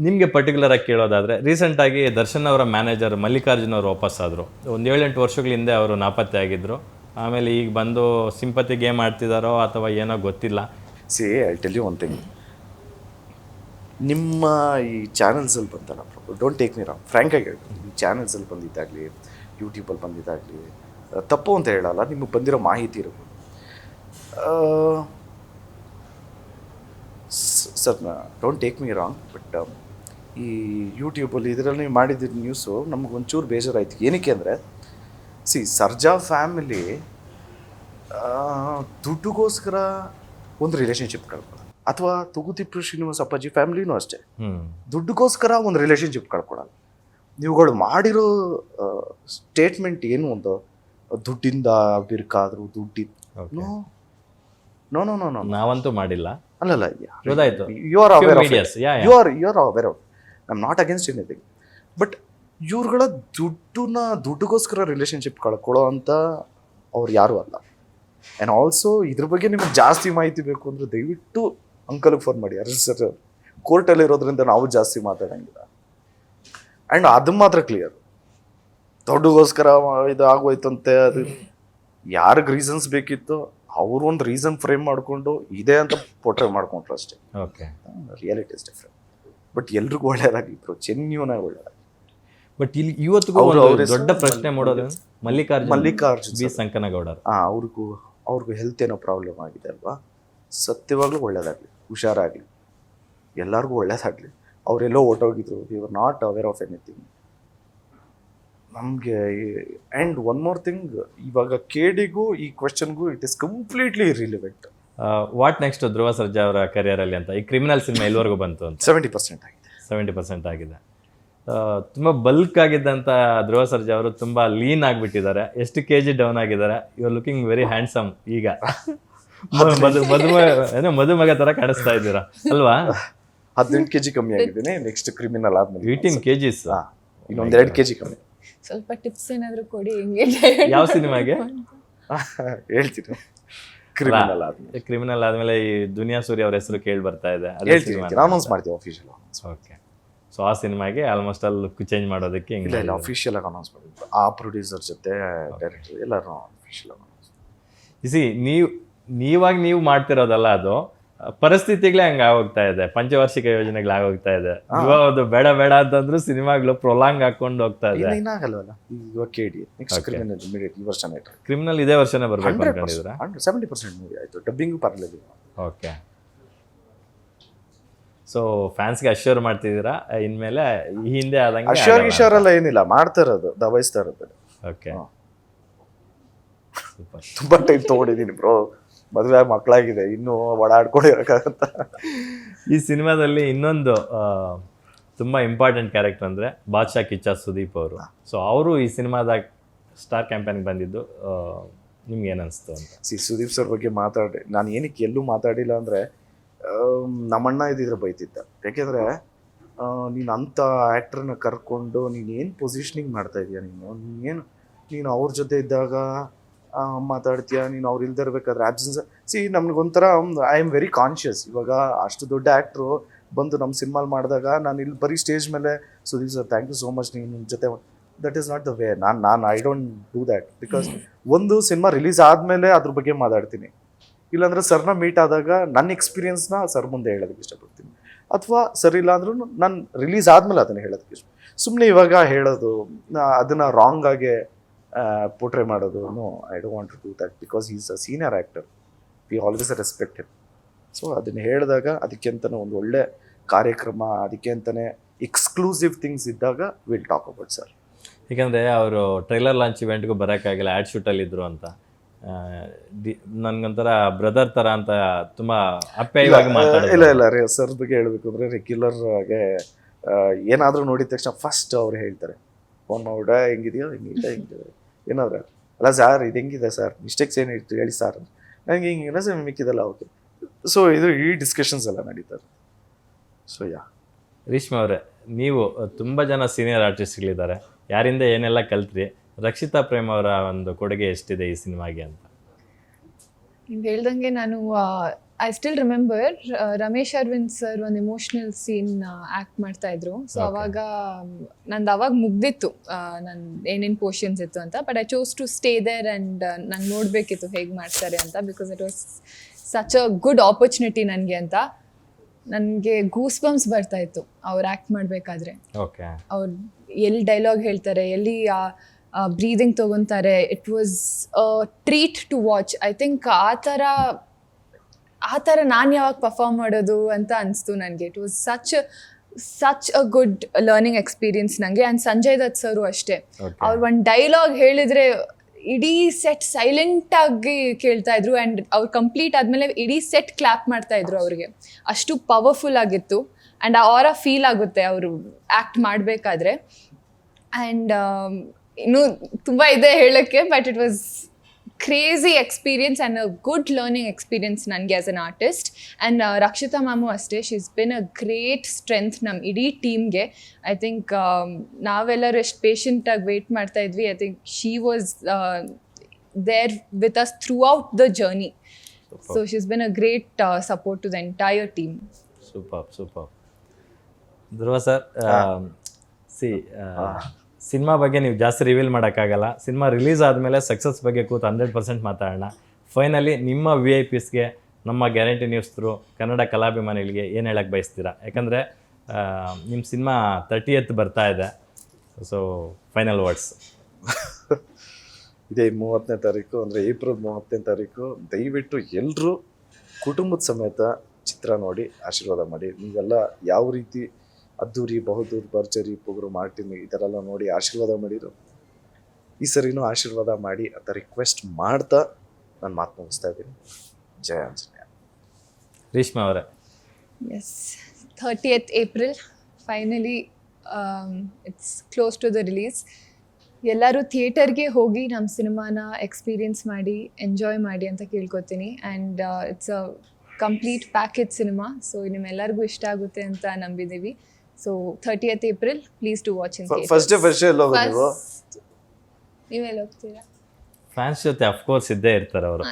ನಿಮಗೆ ಪರ್ಟಿಕ್ಯುಲರಾಗಿ ಕೇಳೋದಾದರೆ ರೀಸೆಂಟಾಗಿ ದರ್ಶನ್ ಅವರ ಮ್ಯಾನೇಜರ್ ಮಲ್ಲಿಕಾರ್ಜುನ್ ಅವರು ವಾಪಸ್ ಆದರು. ಒಂದು 7-8 ವರ್ಷಗಳ ಹಿಂದೆ ಅವರು ನಾಪತ್ತೆ ಆಗಿದ್ದರು. ಆಮೇಲೆ ಈಗ ಬಂದು ಸಿಂಪತಿ ಗೇಮ್ ಆಡ್ತಿದ್ದಾರೋ ಅಥವಾ ಏನೋ ಗೊತ್ತಿಲ್ಲ. I tell you one thing, ನಿಮ್ಮ ಈ ಚಾನಲ್ಸಲ್ಲಿ ಬಂತಲ್ಲ, ಡೋಂಟ್ ಟೇಕ್ ಮೀ ರಾಂಗ್, ಫ್ರ್ಯಾಂಕಾಗಿ ಹೇಳಿ, ಈ ಚಾನಲ್ಸಲ್ಲಿ ಬಂದಿದ್ದಾಗಲಿ ಯೂಟ್ಯೂಬಲ್ಲಿ ಬಂದಿದ್ದಾಗಲಿ ತಪ್ಪು ಅಂತ ಹೇಳಲ್ಲ, ನಿಮಗೆ ಬಂದಿರೋ ಮಾಹಿತಿ ಇರ್ಬೋದು. Sir don't take me wrong, but ಈ ಯೂಟ್ಯೂಬಲ್ಲಿ ಇದರಲ್ಲಿ ನೀವು ಮಾಡಿದ್ದ ನ್ಯೂಸು ನಮಗೊಂಚೂರು ಬೇಜಾರಾಯಿತು. ಏನಕ್ಕೆ ಅಂದರೆ ಸರ್ಜಾ ಫ್ಯಾಮಿಲಿ ದುಡ್ಡುಗೋಸ್ಕರ ಒಂದು ರಿಲೇಷನ್ಶಿಪ್ ಕಳ್ಕೊಳ್ಳೋದು, ಅಥವಾ ತೂಗುತಿಪ್ಪು ಶ್ರೀನಿವಾಸ ಅಪ್ಪಾಜಿ ಫ್ಯಾಮಿಲಿನೂ ಅಷ್ಟೇ, ದುಡ್ಡುಗೋಸ್ಕರ ಒಂದು ರಿಲೇಷನ್ಶಿಪ್ ಕಳ್ಕೊಳ್ಳೋದು. ನೀವುಗಳು ಮಾಡಿರೋ ಸ್ಟೇಟ್ಮೆಂಟ್ ಏನು ಒಂದು ದುಡ್ಡಿಂದ ಬಿರುಕಾದ್ರು ದುಡ್ಡಿನ ನೋ ನೋ ನೋ ನೋ ನಾವಂತೂ ಮಾಡಿಲ್ಲ. ಅಲ್ಲಲ್ಲ, ಗೊತ್ತಾಯ್ತು, you are aware of it, you are aware of, I am not against anything. But ಇವ್ರುಗಳ ದುಡ್ಡುಗೋಸ್ಕರ ರಿಲೇಷನ್ಶಿಪ್ ಕಳ್ಕೊಳ್ಳೋ ಅಂತ ಅವ್ರು ಯಾರೂ ಅಲ್ಲ. ಆ್ಯಂಡ್ ಆಲ್ಸೋ ಇದ್ರ ಬಗ್ಗೆ ನಿಮಗೆ ಜಾಸ್ತಿ ಮಾಹಿತಿ ಬೇಕು ಅಂದರೆ ದಯವಿಟ್ಟು ಅಂಕಲ್ಗೆ ಫೋನ್ ಮಾಡಿ. ಅರೆ ಸರ್, ಕೋರ್ಟಲ್ಲಿ ಇರೋದ್ರಿಂದ ನಾವು ಜಾಸ್ತಿ ಮಾತಾಡೋಂಗಿಲ್ಲ. ಆ್ಯಂಡ್ ಅದು ಮಾತ್ರ ಕ್ಲಿಯರ್, ದುಡ್ಡುಗೋಸ್ಕರ ಇದು ಆಗೋಯ್ತಂತೆ, ಅದು ಯಾರಿಗೆ ರೀಸನ್ಸ್ ಬೇಕಿತ್ತು ಅವರು ಒಂದು ರೀಸನ್ ಫ್ರೇಮ್ ಮಾಡಿಕೊಂಡು ಇದೆ ಅಂತ ಪೋಟ್ರೆ ಮಾಡ್ಕೊಂಡ್ರು ಅಷ್ಟೇ. Okay, reality is different. But ಎಲ್ರಿಗೂ ಒಳ್ಳೇದಾಗಲಿ ಬ್ರೋ, ಜೆನ್ಯೂನಾಗಿ ಒಳ್ಳೇದಾಗಲಿ. ಬಟ್ ಇಲ್ಲಿ ಇವತ್ತಿಗೂ ದೊಡ್ಡ ಪ್ರಶ್ನೆ ಮಾಡೋದು ಮಲ್ಲಿಕಾರ್ಜುನ್ ಬಿ ಸಂಕನಗೌಡರು. ಅವ್ರಿಗೂ ಹೆಲ್ತ್ ಏನೋ ಪ್ರಾಬ್ಲಮ್ ಆಗಿದೆ ಅಲ್ವಾ, ಸತ್ಯವಾಗ್ಲೂ ಒಳ್ಳೇದಾಗಲಿ, ಹುಷಾರಾಗಲಿ, ಎಲ್ಲರಿಗೂ ಒಳ್ಳೇದಾಗಲಿ. ಅವರೆಲ್ಲೋ ಹೊರ್ಟೋಗಿದ್ರು, we are not aware of anything ನಮಗೆ. ಆ್ಯಂಡ್ ಒನ್ ಮೋರ್ ಥಿಂಗ್, ಇವಾಗ ಕೇಡಿಗೂ ಈ ಕ್ವೆಶನ್ಗೂ it is completely irrelevant. What next Dhruva Sarja ಅವರ ಕರಿಯರಲ್ಲಿ ಅಂತ? ಈ ಕ್ರಿಮಿನಲ್ ಸಿನಿಮಾ ಎಲ್ಲಿವರೆಗೂ ಬಂತು ಅಂತ? 70% ಆಗಿದೆ. 70% ಆಗಿದೆ. ತುಂಬ ಬಲ್ಕ್ ಆಗಿದ್ದಂಥ ಧ್ರುವ ಸರ್ಜಾ ಅವರು ತುಂಬ ಲೀನ್ ಆಗಿಬಿಟ್ಟಿದ್ದಾರೆ. ಎಷ್ಟು kg ಡೌನ್ ಆಗಿದ್ದಾರೆ. You are looking very handsome ಈಗ. ಮದುಮಗ ಥರ ಕಾಣಿಸ್ತಾ ಇದ್ದೀರಾ ಅಲ್ವಾ? 18 kg ಕಮ್ಮಿ ಆಗಿದ್ದೀನಿ. ನೆಕ್ಸ್ಟ್ ಕ್ರಿಮಿನಲ್ ಆದ್ಮೇಲೆ 18 kgs, ಇನ್ನೊಂದು 2 kg ಕಮ್ಮಿ. ಸ್ವಲ್ಪ ಟಿಪ್ಸ್ ಏನಾದರೂ ಕೊಡಿ. ಹೆಂಗೆ? ಯಾವ ಸಿನಿಮಾಗೆ ಹೇಳ್ತೀನಿ. ಕ್ರಿಮಿನಲ್ ಆದ್ಮೇಲೆ ಈ ದುನಿಯಾ ಸೂರ್ಯ ಅವ್ರ ಹೆಸರು ಕೇಳಿ ಬರ್ತಾ ಇದೆ. ಅನೌನ್ಸ್ ಮಾಡ್ತೀವಿ ಅಫಿಷಿಯಲ್. ಓಕೆ, ಸೊ ಆ ಸಿನಿಮಾಗೆ ಆಲ್ಮೋಸ್ಟ್ ಅಲ್ಲಿ ಲುಕ್ ಚೇಂಜ್ ಮಾಡೋದಕ್ಕೆ ಇಲ್ಲ ಅಫಿಷಿಯಲ್ ಆಗಿ ಅನೌನ್ಸ್ ಮಾಡಿದ್ರು. ಆ ಪ್ರೊಡ್ಯೂಸರ್ ಜೊತೆ ಡೈರೆಕ್ಟರ್ ಎಲ್ಲರೂ ಅಫಿಷಿಯಲ್ ಆಗಿ ನೀವಾಗಿ ನೀವು ಮಾಡ್ತಿರೋದಲ್ಲ, ಅದು ಪರಿಸ್ಥಿತಿಗಳೇ ಹಂಗೆ ಆಗೋಗ್ತಾ ಇದೆ. ಪಂಚವಾರ್ಷಿಕ ಯೋಜನೆಗಳು ಆಗೋಗ್ತಾ ಇದೆ. ಇವಾಗ ಬೇಡ ಬೇಡ ಅಂತಂದ್ರು ಸಿನಿಮಾಗಳು ಪ್ರೊಲಾಂಗ್ ಹಾಕೊಂಡು ಹೋಗ್ತಾ ಇದೆ. ಏನಾಗಲ್ವಲ್ಲ, ಇವಾಗ ಕೇಳಿ ನೆಕ್ಸ್ಟ್ ಕ್ರಿಮಿನಲ್ ಇಮಿಡಿಯೇಟ್ ಈ ವರ್ಷನೇ ಕ್ರಿಮಿನಲ್ ಇದೇ ವರ್ಷನೇ ಬರಬೇಕು ಅನ್ಕೊಂಡಿದ್ರೆ 70% ಮೂವಿ ಆಯ್ತು. ಡಬ್ಬಿಂಗು ಪರಲಿಲ್ಲ. ಓಕೆ, ಸೊ ಫ್ಯಾನ್ಸ್ಗೆ ಅಶ್ಯೂರ್ ಮಾಡ್ತಿದ್ದೀರಾ ಇನ್ಮೇಲೆ ಈ ಹಿಂದೆ ಆದಂಗೆ? ಅಶ್ಯೂರ್ ಎಲ್ಲ ಏನಿಲ್ಲ, ಮಾಡ್ತಾ ಇರೋದು, ದಬಾಯಿಸ್ತಾ ಇರೋದು. ಓಕೆ, ತುಂಬಾ ಟೈಮ್ ತಗೊಂಡಿದ್ದೀನಿ ಬ್ರೋ, ಮದುವೆ ಮಕ್ಕಳಾಗಿದೆ, ಇನ್ನೂ ಓಡಾಡ್ಕೊಂಡಿರಕ್ಕಾಗತ್ತ. ಈ ಸಿನಿಮಾದಲ್ಲಿ ಇನ್ನೊಂದು ತುಂಬ ಇಂಪಾರ್ಟೆಂಟ್ ಕ್ಯಾರೆಕ್ಟರ್ ಅಂದರೆ ಬಾದ್ಶಾ ಕಿಚ್ಚ ಸುದೀಪ್ ಅವರು. ಸೊ ಅವರು ಈ ಸಿನಿಮಾದಾಗ ಸ್ಟಾರ್ ಕ್ಯಾಂಪೇನ್ಗೆ ಬಂದಿದ್ದು ನಿಮ್ಗೆ ಏನು ಅನಿಸ್ತು ಅಂತ? ಸುದೀಪ್ ಸರ್ ಬಗ್ಗೆ ನಾನು ಏನಕ್ಕೆ ಎಲ್ಲೂ ಮಾತಾಡಿಲ್ಲ ಅಂದರೆ, ನಮ್ಮಣ್ಣ ಇದ್ದಿದ್ರೆ ಬೈತಿದ್ದ. ಯಾಕೆಂದರೆ ನೀನು ಅಂಥ ಆ್ಯಕ್ಟ್ರನ್ನ ಕರ್ಕೊಂಡು ನೀನೇನು ಪೊಸಿಷನಿಂಗ್ ಮಾಡ್ತಾ ಇದೀಯ, ನೀನು ಅವ್ರ ಜೊತೆ ಇದ್ದಾಗ ಮಾತಾಡ್ತೀಯ, ನೀನು ಅವ್ರು ಇಲ್ದೇ ಇರಬೇಕಾದ್ರೆ ಆಬ್ಸೆನ್ಸ್. ನಮ್ಗೊಂಥರ ಐ ಆಮ್ ವೆರಿ ಕಾನ್ಷಿಯಸ್. ಇವಾಗ ಅಷ್ಟು ದೊಡ್ಡ ಆ್ಯಕ್ಟ್ರು ಬಂದು ನಮ್ಮ ಸಿನಿಮಾಲ್ ಮಾಡಿದಾಗ ನಾನು ಇಲ್ಲಿ ಬರೀ ಸ್ಟೇಜ್ ಮೇಲೆ Sudeep sir thank you so much ನಿಮ್ಮ ಜೊತೆ, that is not the way. I don't do that. Because ಒಂದು ಸಿನಿಮಾ ರಿಲೀಸ್ ಆದಮೇಲೆ ಅದ್ರ ಬಗ್ಗೆ ಮಾತಾಡ್ತೀನಿ, ಇಲ್ಲಾಂದ್ರೆ ಸರ್ನ ಮೀಟ್ ಆದಾಗ ನನ್ನ ಎಕ್ಸ್ಪೀರಿಯನ್ಸ್ನ ಸರ್ ಮುಂದೆ ಹೇಳೋದಕ್ಕೆ ಇಷ್ಟಪಡ್ತೀನಿ. ಅಥವಾ ಸರ್ ಇಲ್ಲ ಅಂದ್ರೂ ನಾನು ರಿಲೀಸ್ ಆದಮೇಲೆ ಅದನ್ನು ಹೇಳೋದಕ್ಕೆ ಇಷ್ಟ. ಸುಮ್ಮನೆ ಇವಾಗ ಹೇಳೋದು, ಅದನ್ನು ರಾಂಗ್ ಆಗಿ ಪೋರ್ಟ್ರೇ ಮಾಡೋದು, no, I don't want to do that. Because is a senior actor, we always respect him. So ಅದನ್ನು ಹೇಳಿದಾಗ ಅದಕ್ಕೆ ಅಂತಲೇ ಒಂದು ಒಳ್ಳೆ ಕಾರ್ಯಕ್ರಮ, ಅದಕ್ಕೆ ಅಂತಲೇ ಎಕ್ಸ್ಕ್ಲೂಸಿವ್ ಥಿಂಗ್ಸ್ ಇದ್ದಾಗ ವಿಲ್ ಟಾಕ್ ಅಬೌಟ್ ಸರ್. ಏಕೆಂದರೆ ಅವರು ಟ್ರೈಲರ್ ಲಾಂಚ್ ಇವೆಂಟ್ಗೂ ಬರೋಕ್ಕಾಗಿಲ್ಲ, ಆ್ಯಡ್ ಶೂಟಲ್ಲಿದ್ದರು ಅಂತ. ನನಗೊಂಥರ ಬ್ರದರ್ ಥರ ಅಂತ ತುಂಬ ಅಪ್ಯಾಯವಾಗಿ ಮಾತಾಡೋದು. ಇಲ್ಲ ಸರ್ ಬಗ್ಗೆ ಹೇಳಬೇಕು ಅಂದರೆ ರೆಗ್ಯುಲರ್ ಆಗಿ ಏನಾದರೂ ನೋಡಿದ ತಕ್ಷಣ ಫಸ್ಟ್ ಅವ್ರು ಹೇಳ್ತಾರೆ, ಫೋನ್ ಮಾಡ್ಬಿಡ ಹೆಂಗಿದೆಯೋ ಹಿಂಗಿದೆ ಏನಾದ್ರೆ, ಅಲ್ಲ ಸರ್ ಇದು ಹೆಂಗಿದೆ ಸರ್, ಮಿಸ್ಟೇಕ್ಸ್ ಏನಿತ್ತು ಹೇಳಿ ಸರ್, ನನಗೆ ಹಿಂಗಿಲ್ಲ ಸರ್ ಮಿಕ್ಕಿದಲ್ಲ. ಓಕೆ, ಸೊ ಇದು ಈ ಡಿಸ್ಕಷನ್ಸ್ ಎಲ್ಲ ನಡೀತಾರೆ. ಸೊ ರೇಷ್ಮೆ ಅವರೇ, ನೀವು ತುಂಬ ಜನ ಸೀನಿಯರ್ ಆರ್ಟಿಸ್ಟ್ಗಳಿದ್ದಾರೆ, ಯಾರಿಂದ ಏನೆಲ್ಲ ಕಲ್ತ್ರಿ? ರಕ್ಷಿತಾ ಪ್ರೇಮ್ ಅವರ ಒಂದು ಕೊಡುಗೆ ಎಷ್ಟಿದೆ ಈ ಸಿನಿಮಾಗೆ ಅಂತ? ನೀವು ಹೇಳ್ದಂಗೆ ನಾನು I still remember Ramesh Aravind sir ಒಂದು ಇಮೋಷನಲ್ ಸೀನ್ ಆಕ್ಟ್ ಮಾಡ್ತಾ ಇದ್ರು. So Okay. ಅವಾಗ ನಂದು ಅವಾಗ ಮುಗ್ದಿತ್ತು ನನ್ ಏನೇನು ಪೋರ್ಷನ್ಸ್ ಇತ್ತು ಅಂತ. But I chose to stay there and ನಂಗೆ ನೋಡಬೇಕಿತ್ತು ಹೇಗೆ ಮಾಡ್ತಾರೆ ಅಂತ, because it was such a good opportunity ನನಗೆ ಅಂತ. ನನಗೆ ಗೂಸ್ ಬಂಪ್ಸ್ ಬರ್ತಾ ಇತ್ತು ಅವ್ರು ಆ್ಯಕ್ಟ್ ಮಾಡಬೇಕಾದ್ರೆ. ಓಕೆ. ಅವ್ರು ಎಲ್ಲಿ ಡೈಲಾಗ್ ಹೇಳ್ತಾರೆ, ಎಲ್ಲಿ ಬ್ರೀದಿಂಗ್ ತೊಗೊತಾರೆ, it was treat to watch. I think ಆ ಥರ ನಾನು ಯಾವಾಗ ಪರ್ಫಾರ್ಮ್ ಮಾಡೋದು ಅಂತ ಅನಿಸ್ತು ನನಗೆ. It was such a good learning experience ನನಗೆ. ಆ್ಯಂಡ್ ಸಂಜಯ್ ದತ್ ಸರು ಅಷ್ಟೇ. Okay. ಅವ್ರು ಒಂದು ಡೈಲಾಗ್ ಹೇಳಿದರೆ ಇಡೀ ಸೆಟ್ ಸೈಲೆಂಟಾಗಿ ಕೇಳ್ತಾ ಇದ್ರು. ಆ್ಯಂಡ್ ಅವ್ರು ಕಂಪ್ಲೀಟ್ ಆದಮೇಲೆ ಇಡೀ ಸೆಟ್ ಕ್ಲಾಪ್ ಮಾಡ್ತಾ ಇದ್ರು ಅವ್ರಿಗೆ. ಅಷ್ಟು ಪವರ್ಫುಲ್ ಆಗಿತ್ತು. ಆ್ಯಂಡ್ ಅವರ ಫೀಲ್ ಆಗುತ್ತೆ ಅವರು ಆ್ಯಕ್ಟ್ ಮಾಡಬೇಕಾದ್ರೆ. ಆ್ಯಂಡ್ ಇನ್ನೂ ತುಂಬ ಇದೆ ಹೇಳೋಕ್ಕೆ, but it was crazy experience and a good learning experience ನನಗೆ as an artist. And Rakshita ma'am ಅಷ್ಟೇ, she is been a great strength ನಮ್ಮ ಇಡೀ ಟೀಮ್ಗೆ. ಐ ಥಿಂಕ್ ನಾವೆಲ್ಲರೂ ಎಷ್ಟು ಪೇಷಂಟಾಗಿ ವೆಯ್ಟ್ ಮಾಡ್ತಾ ಇದ್ವಿ. I think she was there with us throughout the journey. So she is been a great support to the entire team. Super. Dhruva sir, cinema ಬಗ್ಗೆ ನೀವು ಜಾಸ್ತಿ ರಿವೀಲ್ ಮಾಡೋಕ್ಕಾಗಲ್ಲ. ಸಿನಿಮಾ ರಿಲೀಸ್ ಆದಮೇಲೆ success ಬಗ್ಗೆ ಕೂತು 100% ಮಾತಾಡೋಣ. ಫೈನಲಿ ನಿಮ್ಮ VIPsಗೆ, ನಮ್ಮ ಗ್ಯಾರಂಟಿ ನ್ಯೂಸ್ ಥ್ರೂ ಕನ್ನಡ ಕಲಾಭಿಮಾನಿಗಳಿಗೆ ಏನು ಹೇಳಕ್ಕೆ ಬಯಸ್ತೀರಾ? ಯಾಕಂದರೆ ನಿಮ್ಮ ಸಿನಿಮಾ 30th ಬರ್ತಾ ಇದೆ. So final words. ಇದೇ 30ನೇ ತಾರೀಕು ಅಂದರೆ ಏಪ್ರಿಲ್ 30ನೇ ತಾರೀಕು ದಯವಿಟ್ಟು ಎಲ್ಲರೂ ಕುಟುಂಬದ ಸಮೇತ ಚಿತ್ರ ನೋಡಿ ಆಶೀರ್ವಾದ ಮಾಡಿ. ನೀವೆಲ್ಲ ಯಾವ ರೀತಿ ಅದ್ದೂರಿ, ಬಹುದೂರ್, ಭರ್ಜರಿ, ಪೊಗರು, ಮಾರ್ಟಿನ್ ಈ ಥರ ಎಲ್ಲ ನೋಡಿ ಆಶೀರ್ವಾದ ಮಾಡಿದ್ರು, ಈ ಸರಿನೂ ಆಶೀರ್ವಾದ ಮಾಡಿ ಅಂತ ರಿಕ್ವೆಸ್ಟ್ ಮಾಡ್ತಾ ನಾನು ಮಾತು ಮುಗಿಸ್ತಾ ಇದ್ದೀನಿ. ಜಯ ಆಂಜನೇಯ. ರೇಷ್ಮಾ ಅವರೇ. Yes, 30th April, finally it's close to the release. ಎಲ್ಲರೂ ಥಿಯೇಟರ್ಗೆ ಹೋಗಿ ನಮ್ಮ ಸಿನಿಮಾನ ಎಕ್ಸ್ಪೀರಿಯನ್ಸ್ ಮಾಡಿ ಎಂಜಾಯ್ ಮಾಡಿ ಅಂತ ಕೇಳ್ಕೊತೀನಿ. And it's a complete package cinema. So ನಿಮ್ಮೆಲ್ಲರಿಗೂ ಇಷ್ಟ ಆಗುತ್ತೆ ಅಂತ ನಂಬಿದ್ದೀವಿ. So 30th April, please to watch in first day ಎಲ್ಲ ಹೋಗೋದು ನೀವು? ನೀವೆಲ್ಲ ಹೋಗ್ತೀರಾ? ಫ್ಯಾನ್ಸ್ ಜೊತೆ ಅಫ್ಕೋರ್ಸ್ ಇದ್ದೇ ಇರ್ತಾರೆ ಅವರು.